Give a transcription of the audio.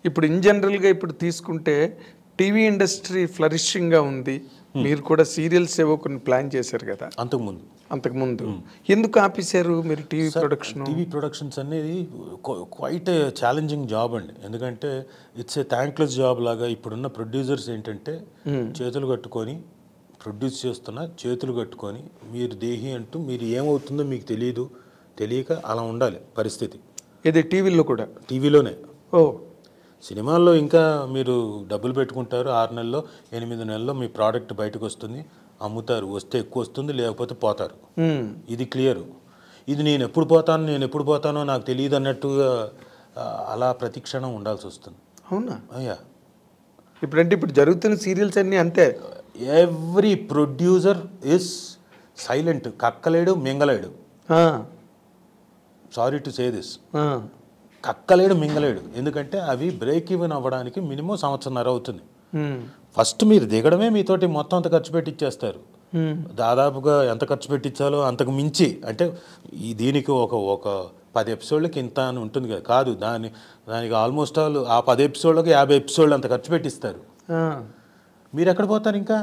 ఇప్పుడు ఇన్ జనరల్గా ఇప్పుడు తీసుకుంటే టీవీ ఇండస్ట్రీ ఫ్లరిషింగ్గా ఉంది. మీరు కూడా సీరియల్స్ ఏవో కొన్ని ప్లాన్ చేశారు కదా అంతకుముందు. ఎందుకు ఆపేశారు మీరు టీవీ ప్రొడక్షన్? టీవీ ప్రొడక్షన్స్ అనేది క్వైట్ ఛాలెంజింగ్ జాబ్ అండి. ఎందుకంటే ఇట్స్ ఏ థ్యాంక్లెస్ జాబ్ లాగా. ఇప్పుడున్న ప్రొడ్యూసర్స్ ఏంటంటే చేతులు కట్టుకొని ప్రొడ్యూస్ చేస్తున్న చేతులు కట్టుకొని మీరు దేహి అంటూ మీరు ఏమవుతుందో మీకు తెలియక అలా ఉండాలి పరిస్థితి. ఇది టీవీలో కూడా? టీవీలోనే. ఓ, సినిమాల్లో ఇంకా మీరు డబ్బులు పెట్టుకుంటారు, 6 నెలల్లో 8 నెలల్లో మీ ప్రోడక్ట్ బయటకు వస్తుంది, అమ్ముతారు, వస్తే ఎక్కువ వస్తుంది లేకపోతే పోతారు. ఇది క్లియర్. ఇది నేను ఎప్పుడు పోతానో నాకు తెలియదు అన్నట్టుగా అలా ప్రతిక్షణం ఉండాల్సి వస్తుంది. అవునా? అయ్యా, ఇప్పుడు జరుగుతున్న సీరియల్స్ అన్నీ అంతే. Every producer is silent. కక్కలేడు, మింగలేడు. Sorry to say this. కక్కలేడు, మింగలేడు. ఎందుకంటే అవి బ్రేక్ ఈవెన్ అవ్వడానికి మినిమం 1.5 సంవత్సరం అవుతుంది. ఫస్ట్ మీరు దిగడమే మీతోటి మొత్తం అంత ఖర్చు పెట్టిచ్చేస్తారు. దాదాపుగా ఎంత ఖర్చు పెట్టించాలో అంతకు మించి. అంటే దీనికి ఒక 10 ఎపిసోడ్లకి ఇంత అని ఉంటుంది కదా, కాదు, దానికి ఆల్మోస్ట్ ఆల్ ఆ 10 ఎపిసోడ్లకి 50 ఎపిసోడ్లు అంత ఖర్చు పెట్టిస్తారు. మీరు ఎక్కడ పోతారు ఇంకా?